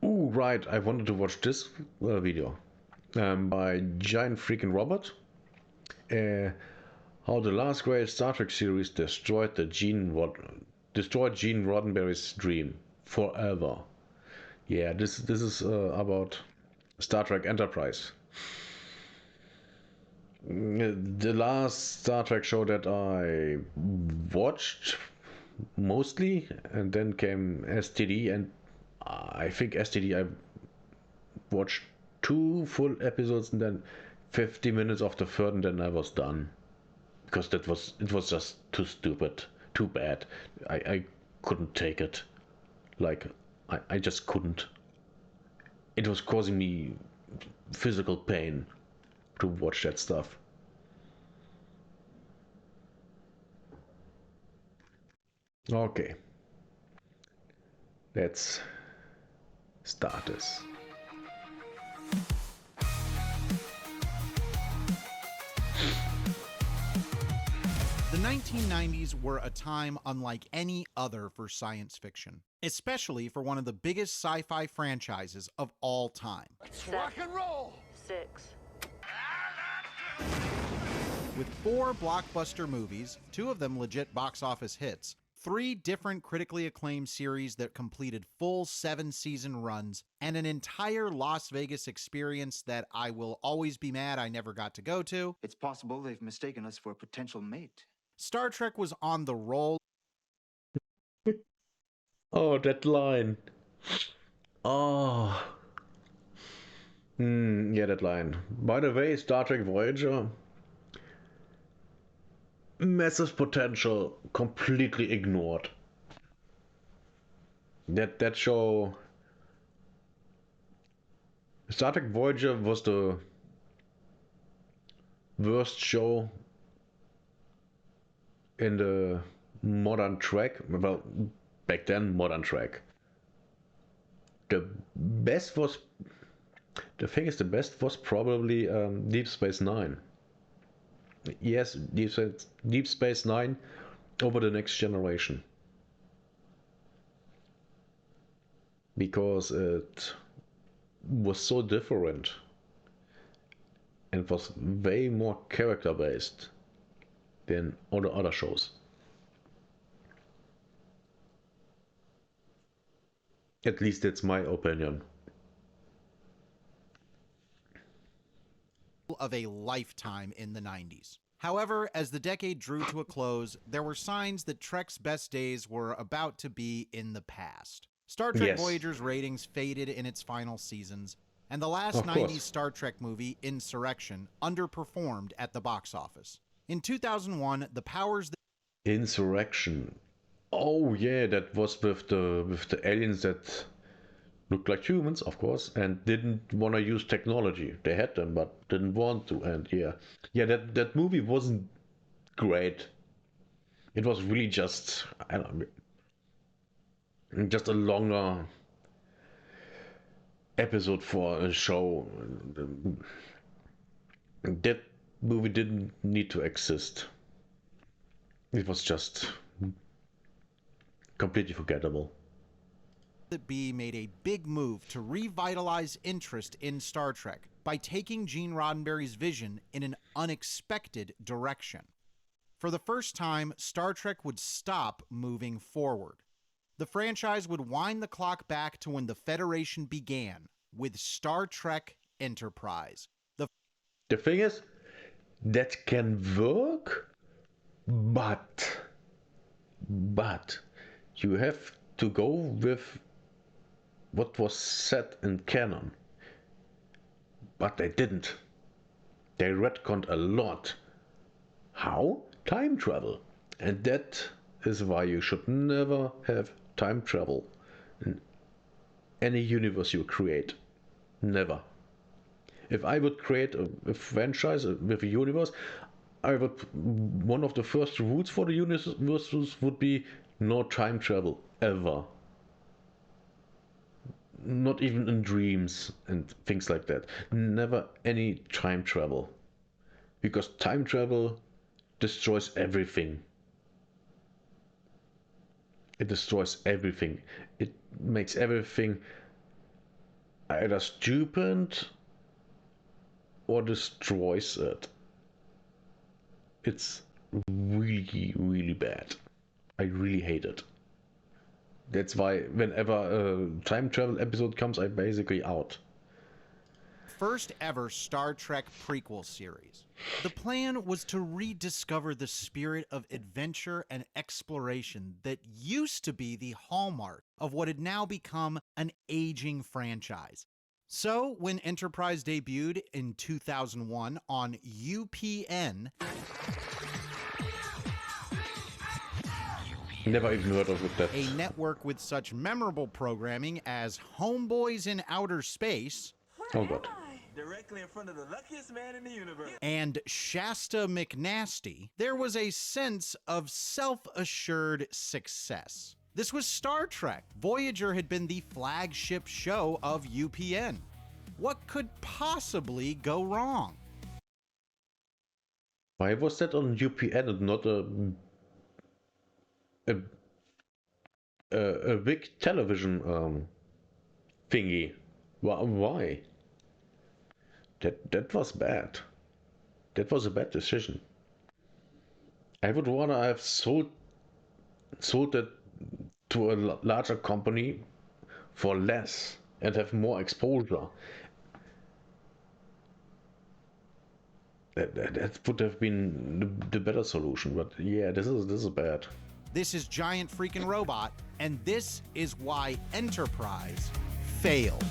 Ooh, right. I wanted to watch this video by Giant Freaking Robot. Uh, how the last great Star Trek series destroyed Gene Roddenberry's dream forever. Yeah, this is about Star Trek Enterprise. The last Star Trek show that I watched mostly, and then came STD, and I think STD I watched two full episodes and then 50 minutes of the third, and then I was done because it was just too stupid, too bad. I couldn't take it. Like I just couldn't. It was causing me physical pain to watch that stuff. Okay, let's start this. The 1990s were a time unlike any other for science fiction, especially for one of the biggest sci-fi franchises of all time. Let's rock and roll! 6. With 4 blockbuster movies, 2 of them legit box office hits, 3 different critically acclaimed series that completed full 7-season runs, and an entire Las Vegas experience that I will always be mad I never got to go to, It's possible they've mistaken us for a potential mate. Star Trek was on the roll. Oh, that line. Oh. Yeah, that line. By the way, Star Trek Voyager, massive potential, completely ignored. That show, Star Trek Voyager was the worst show in the modern Trek. Well, back then, modern Trek. The best was, the thing is, the best was probably Deep Space Nine. Yes, Deep Space Nine over the Next Generation. Because it was so different and was way more character based than all the other shows. At least that's my opinion. Of a lifetime in the 90s. However, as the decade drew to a close, there were signs that Trek's best days were about to be in the past. Star Trek Yes. Voyager's ratings faded in its final seasons, and the last Of 90s course. Star Trek movie, Insurrection, underperformed at the box office. In 2001, the powers that Insurrection. Oh yeah, that was with the aliens that looked like humans, of course, and didn't want to use technology. They had them, but didn't want to. And yeah, that movie wasn't great. It was really just, I don't know, just a longer episode for a show. That movie didn't need to exist. It was just completely forgettable. be made a big move to revitalize interest in Star Trek by taking Gene Roddenberry's vision in an unexpected direction. For the first time, Star Trek would stop moving forward. The franchise would wind the clock back to when the Federation began with Star Trek Enterprise. The thing is, that can work, but you have to go with what was set in canon. But they didn't. They retconned a lot. How? Time travel. And that is why you should never have time travel in any universe you create. Never. If I would create a franchise with a universe, I would, one of the first rules for the universe would be no time travel ever. Not even in dreams and things like that. Never any time travel. Because time travel destroys everything. It destroys everything. It makes everything either stupid or destroys it. It's really, really bad. I really hate it. That's why whenever a time travel episode comes, I'm basically out. First ever Star Trek prequel series. The plan was to rediscover the spirit of adventure and exploration that used to be the hallmark of what had now become an aging franchise. So, when Enterprise debuted in 2001 on UPN, Never even heard of it. That. a network with such memorable programming as Homeboys in Outer Space, Oh god. Directly in front of the luckiest man in the universe. and Shasta McNasty, there was a sense of self-assured success. This was Star Trek. Voyager had been the flagship show of UPN. What could possibly go wrong? Why was that on UPN and not a big television thingy? Why? That was bad. That was a bad decision. I would rather have sold it to a larger company for less and have more exposure. That would have been the better solution. But yeah, this is bad. This is Giant Freaking Robot, and this is why Enterprise failed.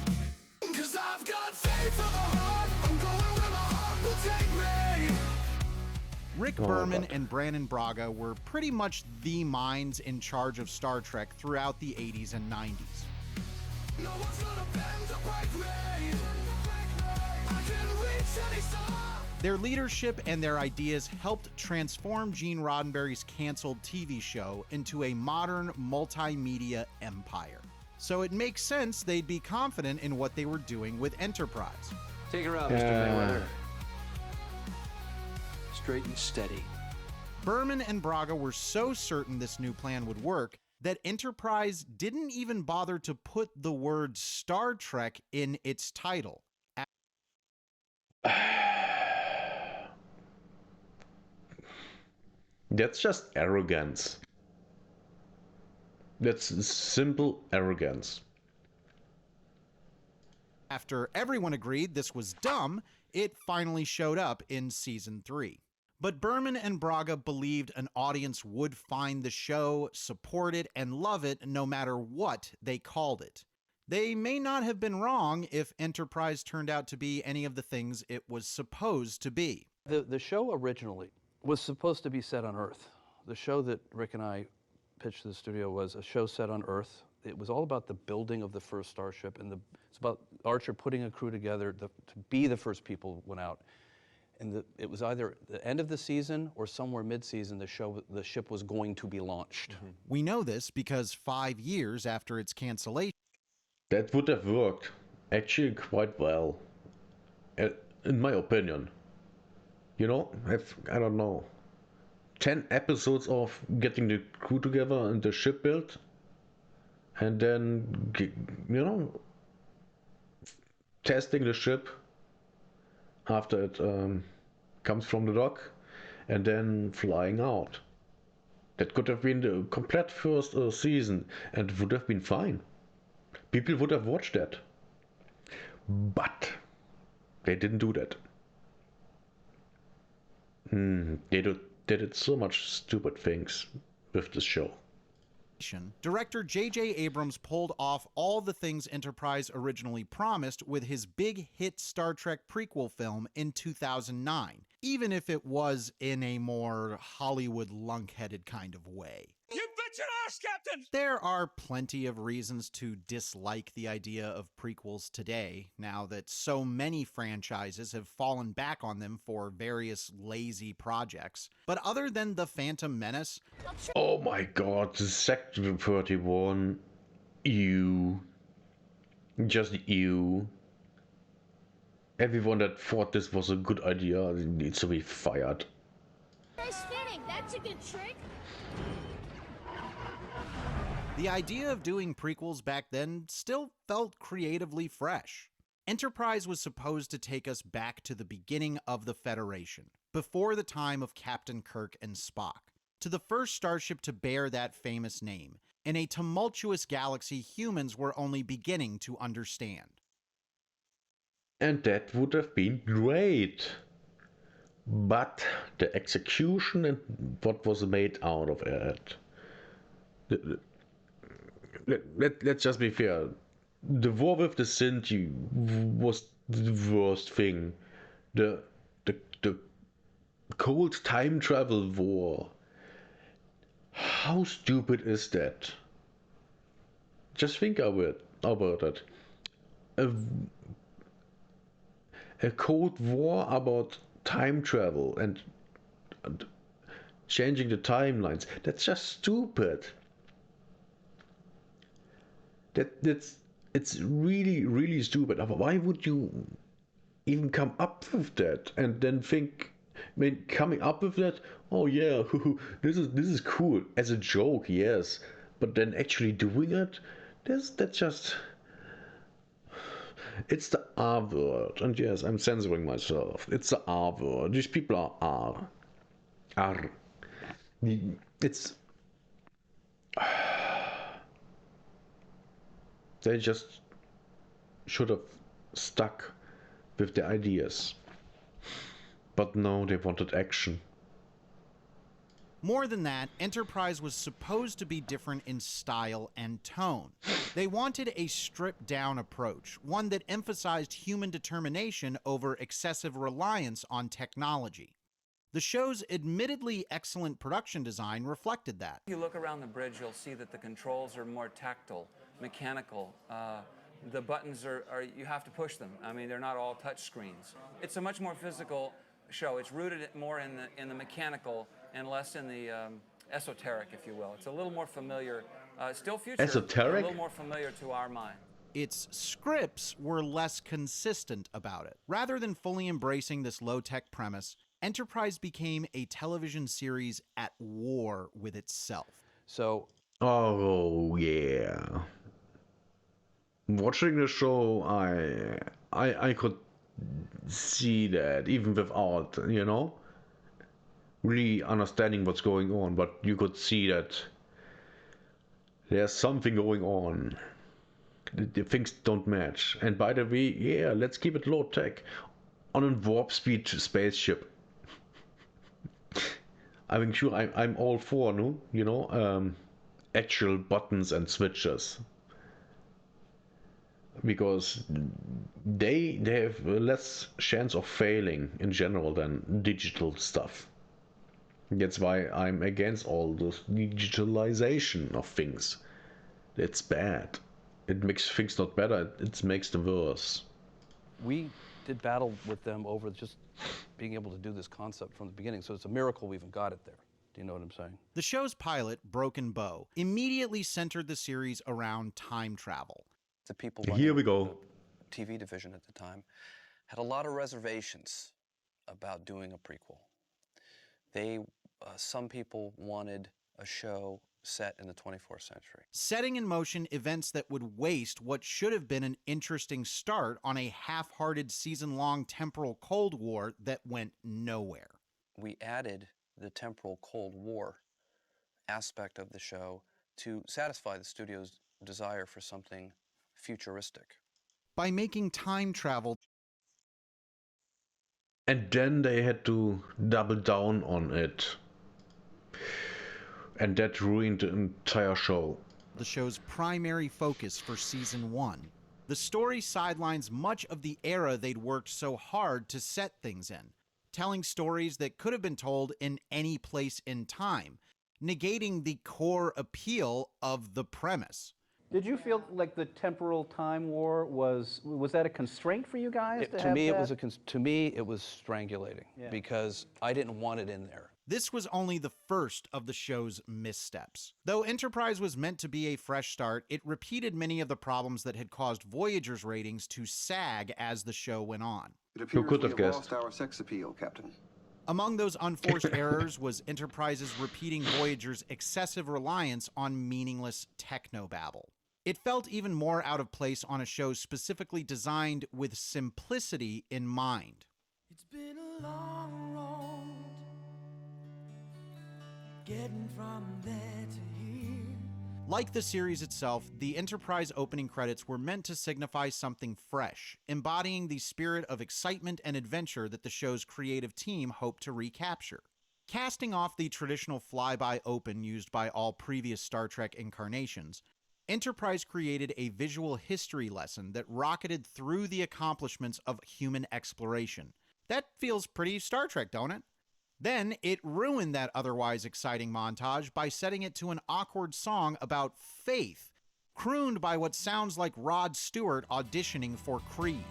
'Cause I've got faith for the heart. I'm going where my heart will take me. Rick Oh, Berman God. and Brannon Braga were pretty much the minds in charge of Star Trek throughout the 80s and 90s. No one's gonna bend to break me. I can reach any star. Their leadership and their ideas helped transform Gene Roddenberry's canceled TV show into a modern multimedia empire. So it makes sense they'd be confident in what they were doing with Enterprise. Take her out, Mr. Mayweather. Straight and steady. Berman and Braga were so certain this new plan would work that Enterprise didn't even bother to put the word Star Trek in its title. That's just arrogance. That's simple arrogance. After everyone agreed this was dumb, it finally showed up in season 3. But Berman and Braga believed an audience would find the show, support it, and love it no matter what they called it. They may not have been wrong if Enterprise turned out to be any of the things it was supposed to be. The show originally was supposed to be set on Earth. The show that Rick and I pitched to the studio was a show set on Earth. It was all about the building of the first starship, and it's about Archer putting a crew together to be the first people went out. And it was either the end of the season or somewhere mid-season, the ship was going to be launched. We know this because 5 years after its cancellation, That would have worked actually quite well, in my opinion. You know, I don't know, 10 episodes of getting the crew together and the ship built, and then, you know, testing the ship after it comes from the dock, and then flying out. That could have been the complete first season, and it would have been fine. People would have watched that. But they didn't do that. They did so much stupid things with this show. director J.J. Abrams pulled off all the things Enterprise originally promised with his big hit Star Trek prequel film in 2009, even if it was in a more Hollywood lunk-headed kind of way. You bet your ass, Captain! There are plenty of reasons to dislike the idea of prequels today, now that so many franchises have fallen back on them for various lazy projects. But other than The Phantom Menace, Oh my god, Sector 31. You. Just you. Everyone that thought this was a good idea needs to be fired. Nice spinning. That's a good trick. The idea of doing prequels back then still felt creatively fresh. Enterprise was supposed to take us back to the beginning of the Federation, before the time of Captain Kirk and Spock, to the first starship to bear that famous name, in a tumultuous galaxy humans were only beginning to understand. And that would have been great. But the execution and what was made out of it. Let's just be fair. The war with the Sinti was the worst thing. The cold time travel war. How stupid is that? Just think about it. A cold war about time travel and changing the timelines. That's just stupid. It's really stupid. Why would you even come up with that and then think? I mean, coming up with that, oh yeah, this is cool as a joke, yes, but then actually doing it, that's just. It's the R word, and yes, I'm censoring myself. It's the R word. These people are R. R. It's. They just should have stuck with their ideas. But no, they wanted action. More than that, Enterprise was supposed to be different in style and tone. They wanted a stripped-down approach, one that emphasized human determination over excessive reliance on technology. The show's admittedly excellent production design reflected that. If you look around the bridge, you'll see that the controls are more tactile, mechanical. The buttons are you have to push them. I mean, they're not all touch screens. It's a much more physical show. It's rooted more in the mechanical and less in the esoteric, if you will. It's a little more familiar, still future, esoteric? a little more familiar to our mind. Its scripts were less consistent about it. Rather than fully embracing this low-tech premise, Enterprise became a television series at war with itself. So, oh yeah. Watching the show, I could see that even without, really understanding what's going on, but you could see that there's something going on. The things don't match. And by the way, yeah, let's keep it low tech on a warp speed spaceship. I'm sure I'm all for, no, actual buttons and switches, because they have less chance of failing in general than digital stuff. That's why I'm against all this digitalization of things. It's bad. It makes things not better, it makes them worse. we did battle with them over just being able to do this concept from the beginning, so it's a miracle we even got it there. Do you know what I'm saying? The show's pilot, Broken Bow, immediately centered the series around time travel. The people Here we running go. the TV division at the time had a lot of reservations about doing a prequel. They, some people wanted a show set in the 24th century. Setting in motion events that would waste what should have been an interesting start on a half-hearted season-long temporal Cold War that went nowhere. We added the temporal Cold War aspect of the show to satisfy the studio's desire for something futuristic. By making time travel And then they had to double down on it. And that ruined the entire show. the show's primary focus for season 1, the story sidelines much of the era they'd worked so hard to set things in, telling stories that could have been told in any place in time, negating the core appeal of the premise. Did you feel like the temporal time war was that a constraint for you guys to To have me, that? to me, it was strangulating Yeah. because I didn't want it in there. This was only the first of the show's missteps. Though Enterprise was meant to be a fresh start, it repeated many of the problems that had caused Voyager's ratings to sag as the show went on. It appears could we have have guessed? lost our sex appeal, Captain. Among those unforced errors was Enterprise's repeating Voyager's excessive reliance on meaningless technobabble. It felt even more out of place on a show specifically designed with simplicity in mind. It's been a long road getting from there to here. Like the series itself, the Enterprise opening credits were meant to signify something fresh, embodying the spirit of excitement and adventure that the show's creative team hoped to recapture. Casting off the traditional flyby open used by all previous Star Trek incarnations, Enterprise created a visual history lesson that rocketed through the accomplishments of human exploration. That feels pretty Star Trek, don't it? Then it ruined that otherwise exciting montage by setting it to an awkward song about faith, crooned by what sounds like Rod Stewart auditioning for Creed.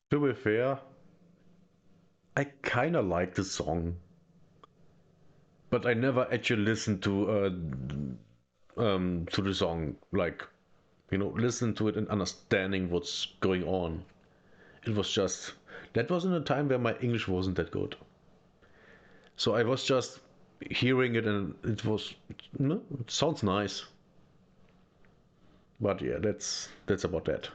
To be fair, I kinda like the song, but I never actually listened to the song, like, you know, listen to it and understanding what's going on. It was just, that was in a time where my English wasn't that good. So I was just hearing it and it was, no, it sounds nice. But yeah, that's about that.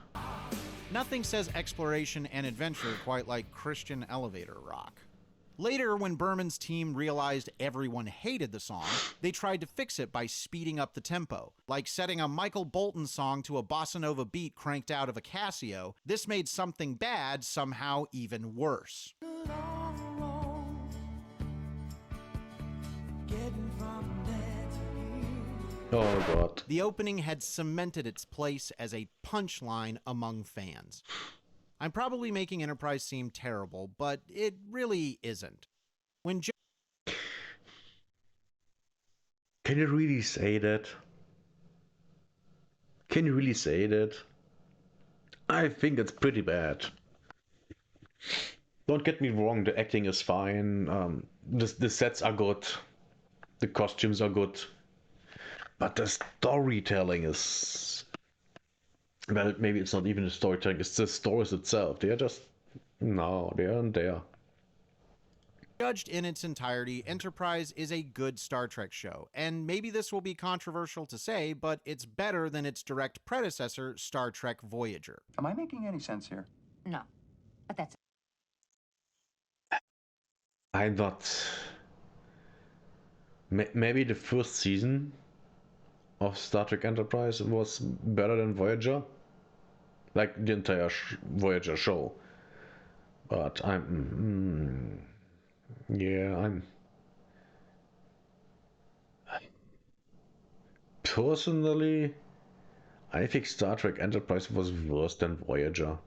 Nothing says exploration and adventure quite like Christian elevator rock. Later, when Berman's team realized everyone hated the song, they tried to fix it by speeding up the tempo. Like setting a Michael Bolton song to a bossa nova beat cranked out of a Casio, this made something bad somehow even worse. Oh god. The opening had cemented its place as a punchline among fans. I'm probably making Enterprise seem terrible, but it really isn't. When Can you really say that? Can you really say that? I think it's pretty bad. Don't get me wrong, the acting is fine, the sets are good, the costumes are good, but the storytelling is... Well, maybe it's not even the storytelling, it's the stories itself. They are just... No, they aren't there. Judged in its entirety, Enterprise is a good Star Trek show, and maybe this will be controversial to say, but it's better than its direct predecessor, Star Trek Voyager. Am I making any sense here? No, but that's I'm not... Maybe the first season of Star Trek Enterprise was better than Voyager? Like the entire Voyager show. But I'm... Personally, I think Star Trek Enterprise was worse than Voyager.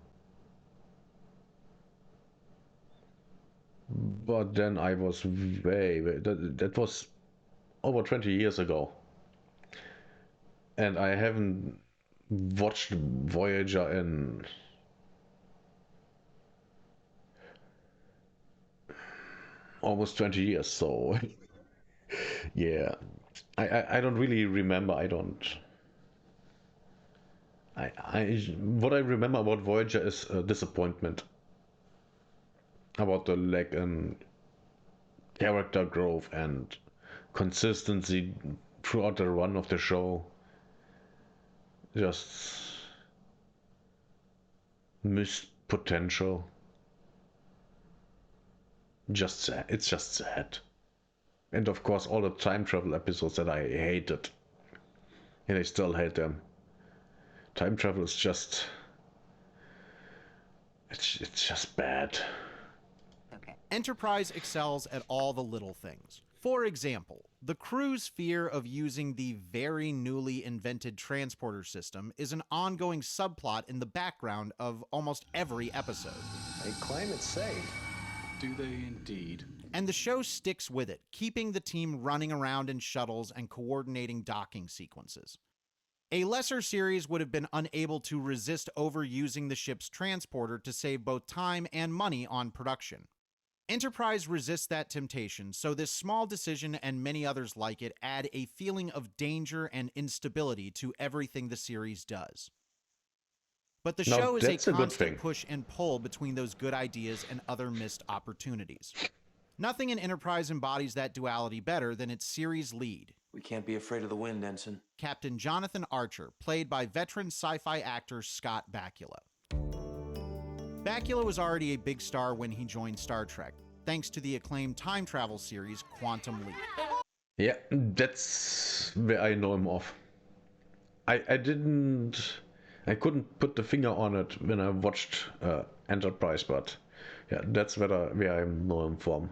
But then I was that was over 20 years ago. And I haven't watched Voyager in almost 20 years, so yeah, I don't really remember. What I remember about Voyager is disappointment about the lack in character growth and consistency throughout the run of the show. Just missed potential. Just sad. It's just sad. And of course all the time travel episodes that I hated. And I still hate them. Time travel is just... It's just bad. okay. Enterprise excels at all the little things. For example, the crew's fear of using the very newly invented transporter system is an ongoing subplot in the background of almost every episode. They claim it's safe. Do they indeed? And the show sticks with it, keeping the team running around in shuttles and coordinating docking sequences. A lesser series would have been unable to resist overusing the ship's transporter to save both time and money on production. Enterprise resists that temptation, so this small decision and many others like it add a feeling of danger and instability to everything the series does. But the Now, show is a that's a good constant thing. push and pull between those good ideas and other missed opportunities. Nothing in Enterprise embodies that duality better than its series lead, We can't be afraid of the wind, Ensign. Captain Jonathan Archer, played by veteran sci-fi actor Scott Bakula. Bakula was already a big star when he joined Star Trek, thanks to the acclaimed time travel series Quantum Leap. Yeah, that's where I know him off. I couldn't put the finger on it when I watched Enterprise, but yeah, that's where I know him from.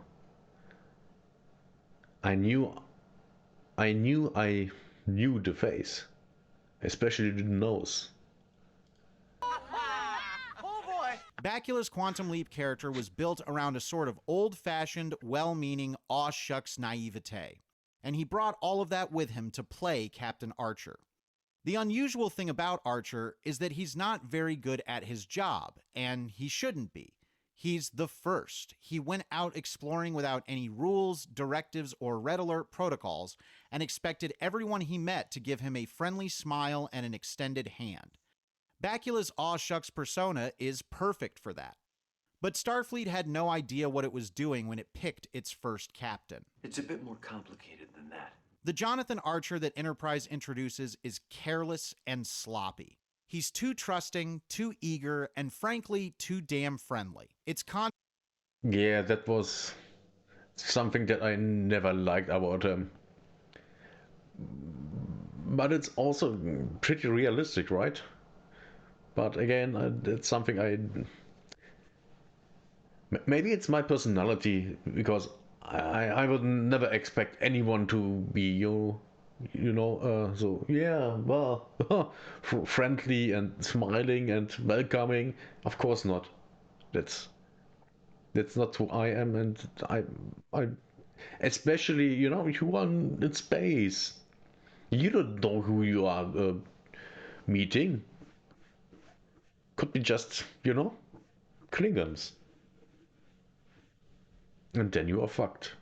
I knew I knew the face, especially the nose. Bakula's Quantum Leap character was built around a sort of old-fashioned, well-meaning, aw-shucks naivete, and he brought all of that with him to play Captain Archer. The unusual thing about Archer is that he's not very good at his job, and he shouldn't be. He's the first. He went out exploring without any rules, directives, or red alert protocols, and expected everyone he met to give him a friendly smile and an extended hand. Bakula's aw-shucks persona is perfect for that. But Starfleet had no idea what it was doing when it picked its first captain. It's a bit more complicated than that. The Jonathan Archer that Enterprise introduces is careless and sloppy. He's too trusting, too eager, and frankly, too damn friendly. Yeah, that was something that I never liked about him. But it's also pretty realistic, right? But again, it's something maybe it's my personality, because I would never expect anyone to be so yeah, well, friendly and smiling and welcoming. Of course not. That's not who I am, and I especially you are in space. You don't know who you are meeting. Could be just Klingons, and then you are fucked.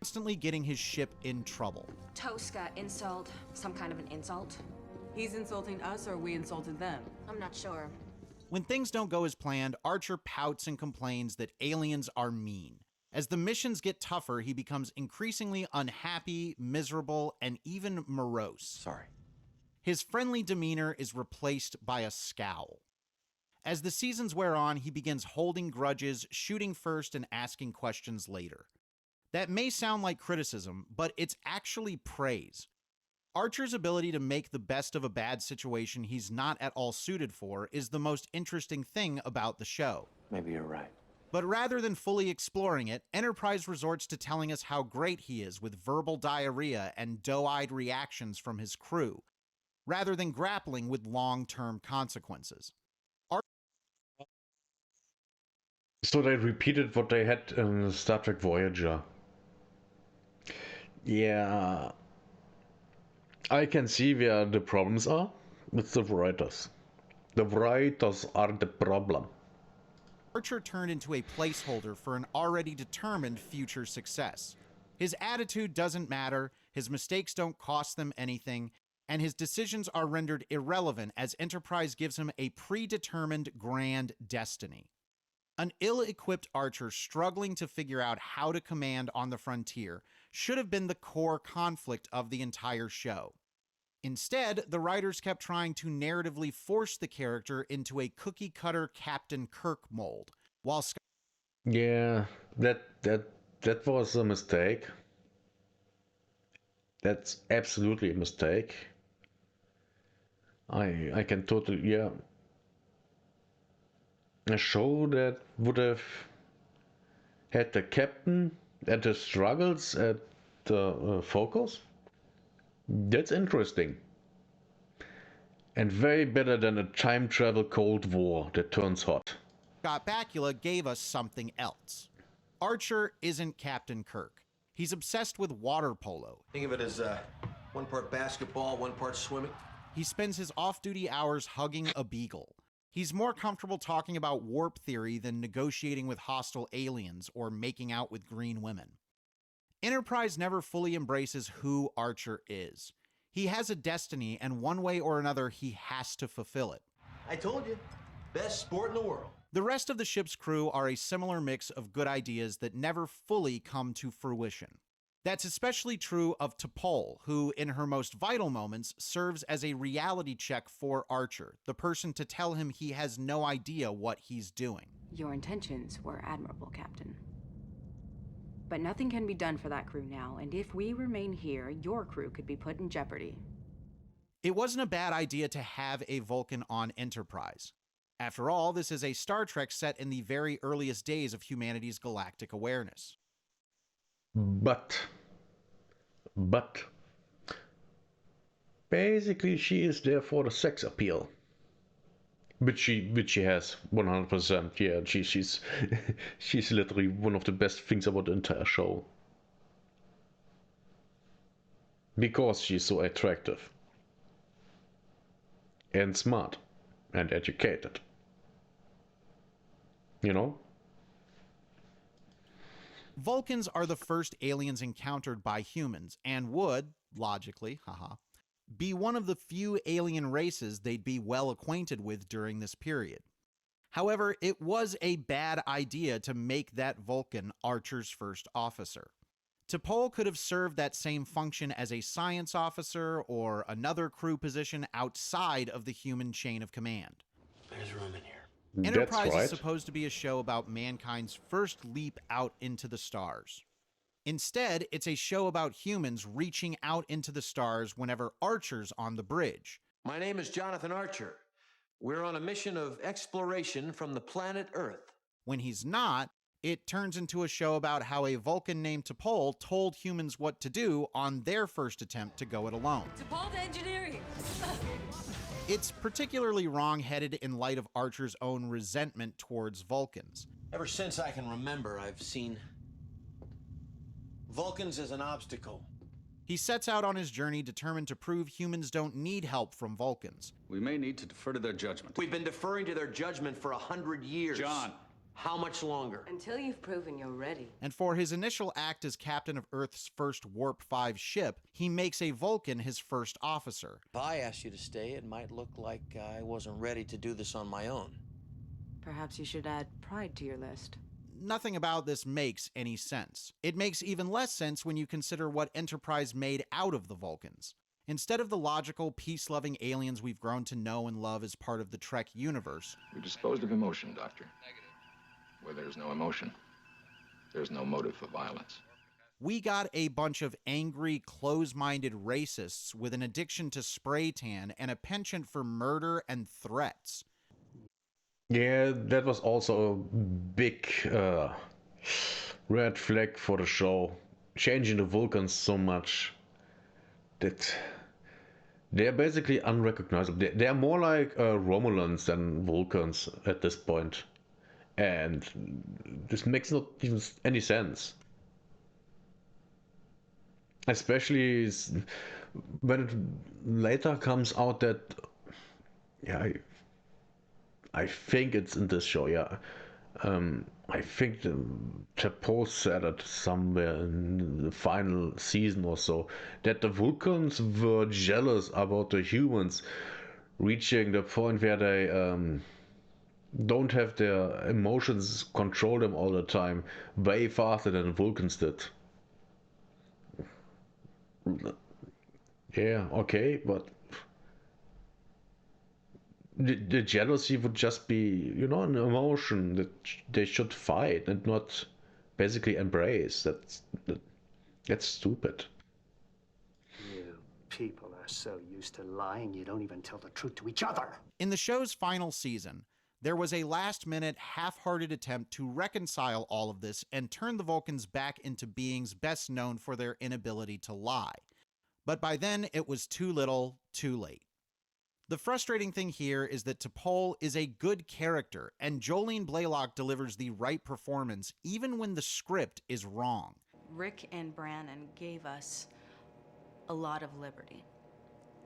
Constantly getting his ship in trouble. Tosca insult, some kind of an insult. He's insulting us or we insulted them? I'm not sure. When things don't go as planned, Archer pouts and complains that aliens are mean. As the missions get tougher, he becomes increasingly unhappy, miserable, and even morose. Sorry. His friendly demeanor is replaced by a scowl. As the seasons wear on, he begins holding grudges, shooting first and asking questions later. That may sound like criticism, but it's actually praise. Archer's ability to make the best of a bad situation he's not at all suited for is the most interesting thing about the show. Maybe you're right. But rather than fully exploring it, Enterprise resorts to telling us how great he is with verbal diarrhea and doe-eyed reactions from his crew, rather than grappling with long-term consequences. So they repeated what they had in Star Trek Voyager. Yeah, I can see where the problems are with the writers. The writers are the problem. Archer turned into a placeholder for an already determined future success. His attitude doesn't matter, his mistakes don't cost them anything, and his decisions are rendered irrelevant as Enterprise gives him a predetermined grand destiny. An ill-equipped Archer struggling to figure out how to command on the frontier should have been the core conflict of the entire show. Instead, the writers kept trying to narratively force the character into a cookie-cutter Captain Kirk mold, while Yeah, that was a mistake. That's absolutely a mistake. I can totally, yeah. A show that would have had the captain and the struggles at the focus. That's interesting. And very better than a time travel Cold War that turns hot. Scott Bakula gave us something else. Archer isn't Captain Kirk. He's obsessed with water polo. Think of it as one part basketball, one part swimming. He spends his off-duty hours hugging a beagle. He's more comfortable talking about warp theory than negotiating with hostile aliens or making out with green women. Enterprise never fully embraces who Archer is. He has a destiny, and one way or another, he has to fulfill it. I told you, best sport in the world. The rest of the ship's crew are a similar mix of good ideas that never fully come to fruition. That's especially true of T'Pol, who, in her most vital moments, serves as a reality check for Archer, the person to tell him he has no idea what he's doing. Your intentions were admirable, Captain. But nothing can be done for that crew now, and if we remain here, your crew could be put in jeopardy. It wasn't a bad idea to have a Vulcan on Enterprise. After all, this is a Star Trek set in the very earliest days of humanity's galactic awareness. But basically she is there for the sex appeal, which she has 100%. Yeah, she's she's literally one of the best things about the entire show, because she's so attractive and smart and educated, you know. Vulcans are the first aliens encountered by humans and would, logically, be one of the few alien races they'd be well acquainted with during this period. However, it was a bad idea to make that Vulcan Archer's first officer. T'Pol could have served that same function as a science officer or another crew position outside of the human chain of command. There's room in here. Enterprise is supposed to be a show about mankind's first leap out into the stars. Instead, it's a show about humans reaching out into the stars whenever Archer's on the bridge. My name is Jonathan Archer. We're on a mission of exploration from the planet Earth. When he's not, it turns into a show about how a Vulcan named T'Pol told humans what to do on their first attempt to go it alone. T'Pol to engineering! It's particularly wrong-headed in light of Archer's own resentment towards Vulcans. Ever since I can remember, I've seen Vulcans as an obstacle. He sets out on his journey determined to prove humans don't need help from Vulcans. We may need to defer to their judgment. We've been deferring to their judgment for 100 years. John. How much longer? Until you've proven you're ready. And for his initial act as captain of Earth's first Warp 5 ship, he makes a Vulcan his first officer. If I asked you to stay, it might look like I wasn't ready to do this on my own. Perhaps you should add pride to your list. Nothing about this makes any sense. It makes even less sense when you consider what Enterprise made out of the Vulcans. Instead of the logical, peace-loving aliens we've grown to know and love as part of the Trek universe, We disposed of emotion, Doctor. Where there's no emotion, there's no motive for violence. we got a bunch of angry, close-minded racists with an addiction to spray tan and a penchant for murder and threats. Yeah, that was also a big red flag for the show. Changing the Vulcans so much that they're basically unrecognizable. They're more like Romulans than Vulcans at this point. And this makes not even any sense. Especially when it later comes out that, yeah, I think it's in this show, yeah. I think T'Pol said it somewhere in the final season or so, that the Vulcans were jealous about the humans reaching the point where they don't have their emotions control them all the time way faster than Vulcans did. Yeah, okay, but the jealousy would just be, you know, an emotion that they should fight and not basically embrace. That's stupid. You people are so used to lying, you don't even tell the truth to each other. In the show's final season, there was a last-minute, half-hearted attempt to reconcile all of this and turn the Vulcans back into beings best known for their inability to lie. But by then, it was too little, too late. The frustrating thing here is that T'Pol is a good character, and Jolene Blalock delivers the right performance even when the script is wrong. Rick and Brannon gave us a lot of liberty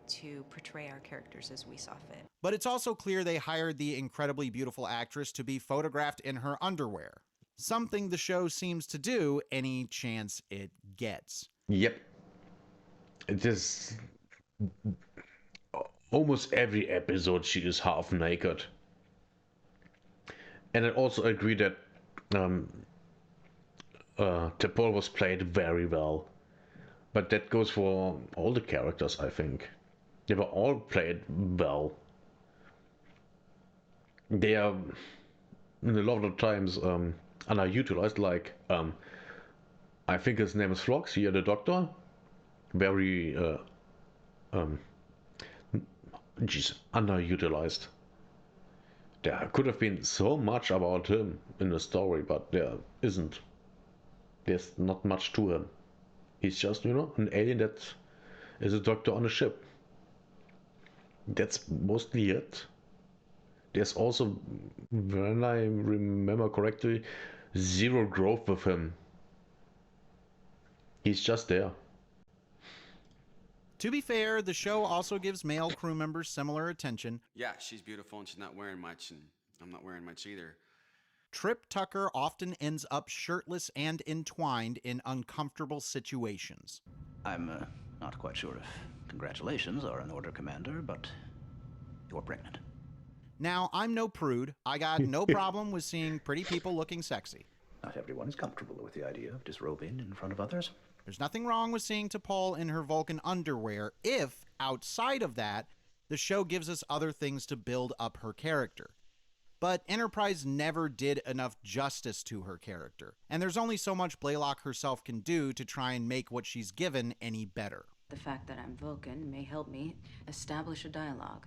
to portray our characters as we saw fit. But it's also clear they hired the incredibly beautiful actress to be photographed in her underwear, something the show seems to do any chance it gets. Yep. It is almost every episode she is half naked. And I also agree that T'Pol was played very well. But that goes for all the characters, I think. They were all played well. They are, a lot of times, underutilized, like, I think his name is Phlox, here the doctor. Very, underutilized. There could have been so much about him in the story, but there isn't. There's not much to him. He's just, an alien that is a doctor on a ship. That's mostly it. There's also, when I remember correctly, zero growth with him. He's just there. To be fair, the show also gives male crew members similar attention. Yeah, she's beautiful and she's not wearing much, and I'm not wearing much either. Trip Tucker often ends up shirtless and entwined in uncomfortable situations. I'm not quite sure if congratulations are in order, Commander, but you're pregnant. Now, I'm no prude. I got no problem with seeing pretty people looking sexy. Not everyone is comfortable with the idea of disrobing in front of others. There's nothing wrong with seeing T'Pol in her Vulcan underwear if, outside of that, the show gives us other things to build up her character. But Enterprise never did enough justice to her character, and there's only so much Blaylock herself can do to try and make what she's given any better. The fact that I'm Vulcan may help me establish a dialogue.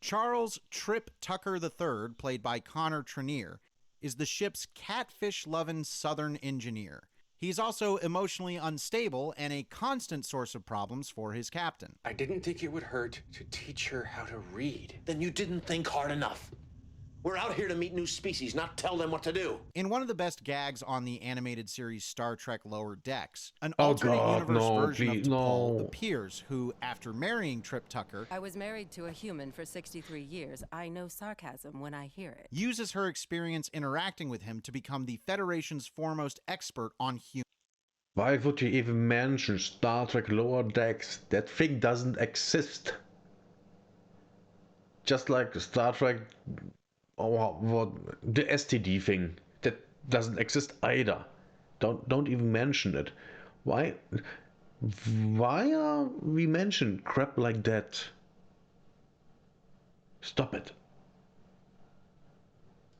Charles Trip Tucker III, played by Connor Trenier, is the ship's catfish-loving Southern engineer. He's also emotionally unstable and a constant source of problems for his captain. I didn't think it would hurt to teach her how to read. Then you didn't think hard enough. We're out here to meet new species, not tell them what to do. In one of the best gags on the animated series Star Trek Lower Decks, an alternate universe version of T'Pol appears, who, after marrying Trip Tucker, I was married to a human for 63 years. I know sarcasm when I hear it. uses her experience interacting with him to become the Federation's foremost expert on humans. Why would you even mention Star Trek Lower Decks? That thing doesn't exist. Just like Star Trek, or what, the STD thing, that doesn't exist either. Don't even mention it. Why are we mention crap like that? Stop it.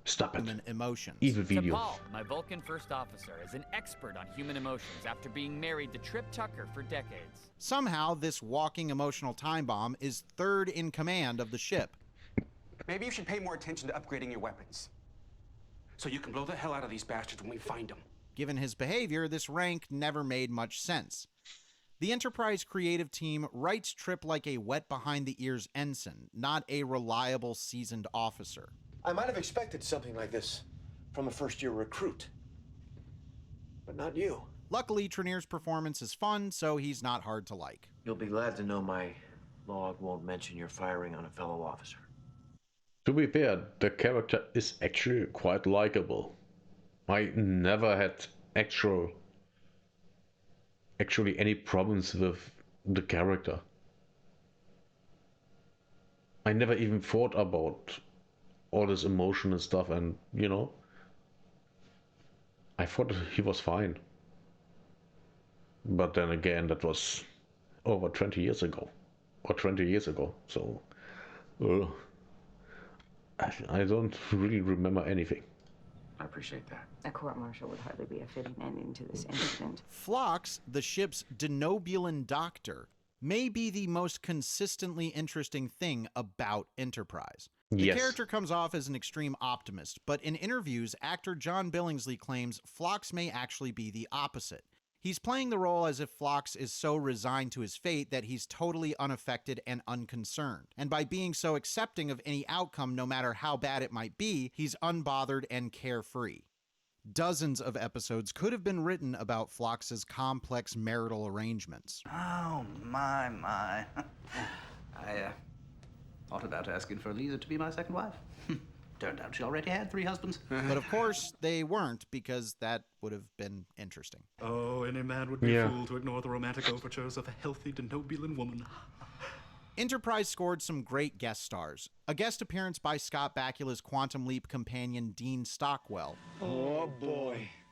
Stop it. Emotions. Evil video. T'Pol, my Vulcan first officer, is an expert on human emotions after being married to Trip Tucker for decades. Somehow, this walking emotional time bomb is third in command of the ship. Maybe you should pay more attention to upgrading your weapons, so you can blow the hell out of these bastards when we find them. Given his behavior, this rank never made much sense. The Enterprise creative team writes Trip like a wet-behind-the-ears ensign, not a reliable, seasoned officer. I might have expected something like this from a first-year recruit, but not you. Luckily, Trenier's performance is fun, so he's not hard to like. You'll be glad to know my log won't mention your firing on a fellow officer. To be fair, the character is actually quite likable. I never had actually any problems with the character. I never even thought about all this emotion and stuff, and I thought he was fine. But then again, that was over 20 years ago, or 20 years ago, so I don't really remember anything. I appreciate that. A court-martial would hardly be a fitting ending to this incident. Phlox, the ship's Denobulan doctor, may be the most consistently interesting thing about Enterprise. The character comes off as an extreme optimist, but in interviews, actor John Billingsley claims Phlox may actually be the opposite. He's playing the role as if Phlox is so resigned to his fate that he's totally unaffected and unconcerned. And by being so accepting of any outcome, no matter how bad it might be, he's unbothered and carefree. Dozens of episodes could have been written about Phlox's complex marital arrangements. Oh, my. I thought about asking for Lisa to be my second wife. Turned out she already had 3 husbands. But of course, they weren't, because that would have been interesting. Oh, any man would be a fool to ignore the romantic overtures of a healthy Denobulan woman. Enterprise scored some great guest stars. A guest appearance by Scott Bakula's Quantum Leap companion Dean Stockwell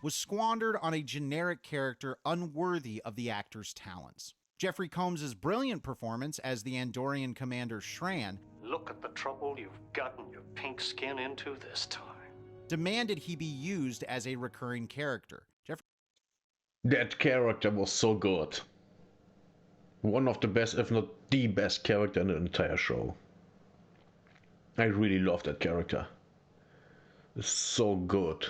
was squandered on a generic character unworthy of the actor's talents. Jeffrey Combs' brilliant performance as the Andorian commander Shran Look at the trouble you've gotten your pink skin into this time. demanded he be used as a recurring character. That character was so good. One of the best, if not the best character in the entire show. I really love that character. It's so good.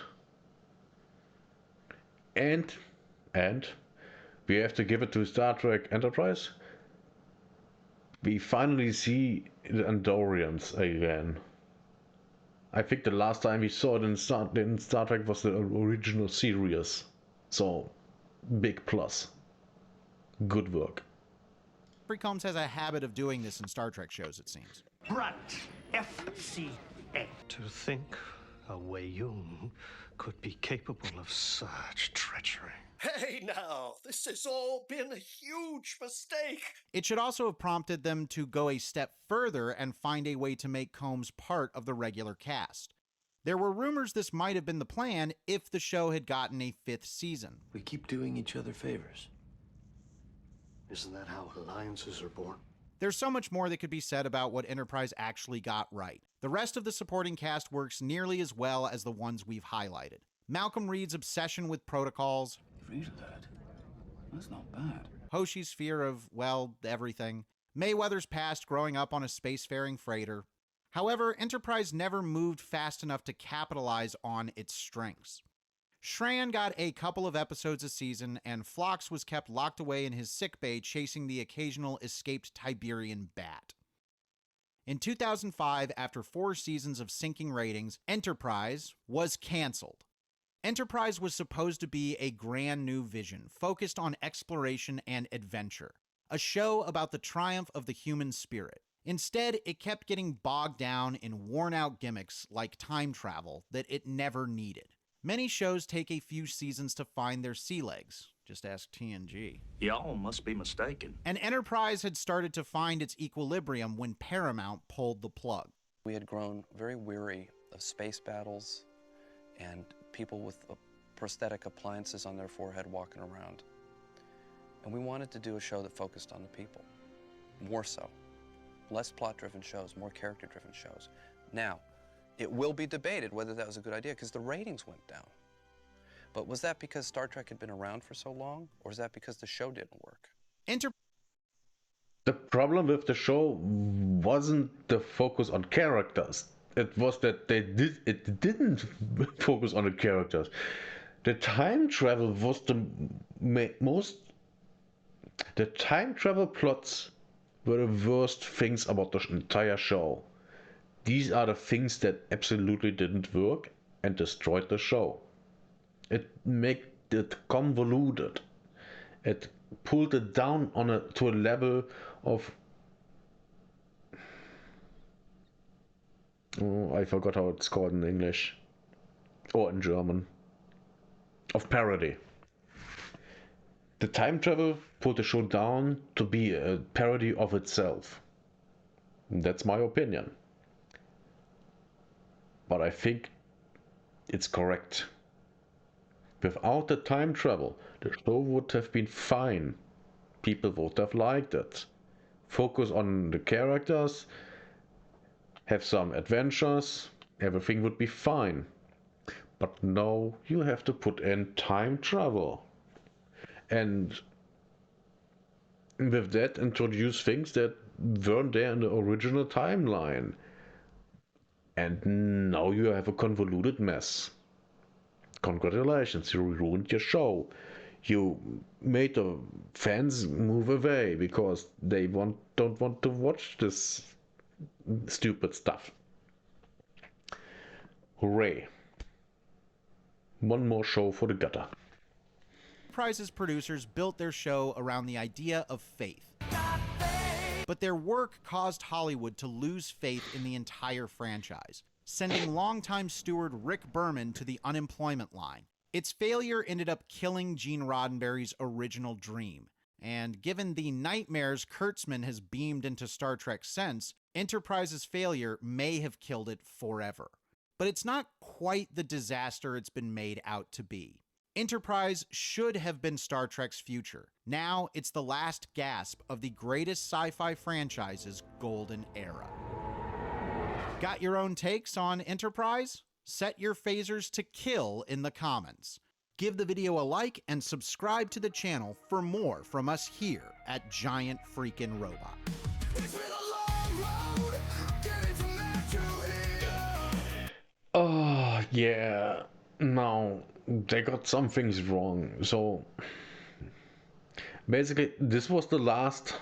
And we have to give it to Star Trek Enterprise. We finally see the Andorians again. I think the last time we saw it in Star Trek was the original series. So, big plus. Good work. Jeffrey Combs has a habit of doing this in Star Trek shows, it seems. Brunt, FCA. To think a Wei-Yun could be capable of such treachery. Hey now, this has all been a huge mistake. It should also have prompted them to go a step further and find a way to make Combs part of the regular cast. There were rumors this might have been the plan if the show had gotten a 5th season. We keep doing each other favors. Isn't that how alliances are born? There's so much more that could be said about what Enterprise actually got right. The rest of the supporting cast works nearly as well as the ones we've highlighted. Malcolm Reed's obsession with protocols. Read that. That's not bad. Hoshi's fear of, well, everything. Mayweather's past growing up on a spacefaring freighter. However, Enterprise never moved fast enough to capitalize on its strengths. Shran got a couple of episodes a season, and Phlox was kept locked away in his sickbay chasing the occasional escaped Tiberian bat. In 2005, after 4 seasons of sinking ratings, Enterprise was canceled. Enterprise was supposed to be a grand new vision, focused on exploration and adventure, a show about the triumph of the human spirit. Instead, it kept getting bogged down in worn-out gimmicks like time travel that it never needed. Many shows take a few seasons to find their sea legs. Just ask TNG. Y'all must be mistaken. And Enterprise had started to find its equilibrium when Paramount pulled the plug. We had grown very weary of space battles and people with prosthetic appliances on their forehead walking around. And we wanted to do a show that focused on the people, more so. Less plot-driven shows, more character-driven shows. Now, it will be debated whether that was a good idea because the ratings went down. But was that because Star Trek had been around for so long, or is that because the show didn't work? The problem with the show wasn't the focus on characters. It was that it didn't focus on the characters. The time travel was the time travel plots were the worst things about the entire show. These are the things that absolutely didn't work and destroyed the show. It made it convoluted. It pulled it down to a level of... Oh, I forgot how it's called in English. Or in German. Of parody. The time travel put the show down to be a parody of itself. That's my opinion. But I think it's correct. Without the time travel, the show would have been fine. People would have liked it. Focus on the characters, have some adventures, everything would be fine. But now you have to put in time travel. And with that introduce things that weren't there in the original timeline. And now you have a convoluted mess. Congratulations, you ruined your show. You made the fans move away because they don't want to watch this stupid stuff. Hooray. One more show for the gutter. Enterprise's producers built their show around the idea of faith. But their work caused Hollywood to lose faith in the entire franchise, sending longtime steward Rick Berman to the unemployment line. Its failure ended up killing Gene Roddenberry's original dream, And given the nightmares Kurtzman has beamed into Star Trek since, Enterprise's failure may have killed it forever. But it's not quite the disaster it's been made out to be. Enterprise should have been Star Trek's future. Now it's the last gasp of the greatest sci-fi franchise's golden era. Got your own takes on Enterprise? Set your phasers to kill in the comments. Give the video a like and subscribe to the channel for more from us here at Giant Freakin' Robot. Oh, yeah. No, they got some things wrong. So, basically, this was the last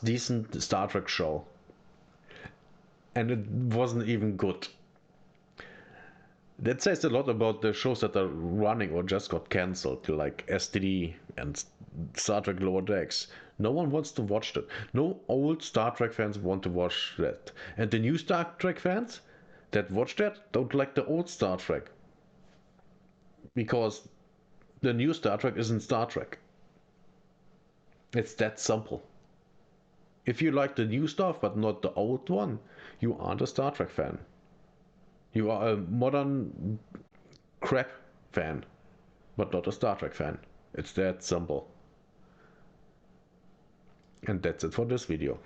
decent Star Trek show. And it wasn't even good. That says a lot about the shows that are running or just got cancelled, like STD and Star Trek Lower Decks. No one wants to watch that. No old Star Trek fans want to watch that. And the new Star Trek fans that watch that don't like the old Star Trek. Because the new Star Trek isn't Star Trek. It's that simple. If you like the new stuff but not the old one, you aren't a Star Trek fan. You are a modern crap fan, but not a Star Trek fan. It's that simple. And that's it for this video.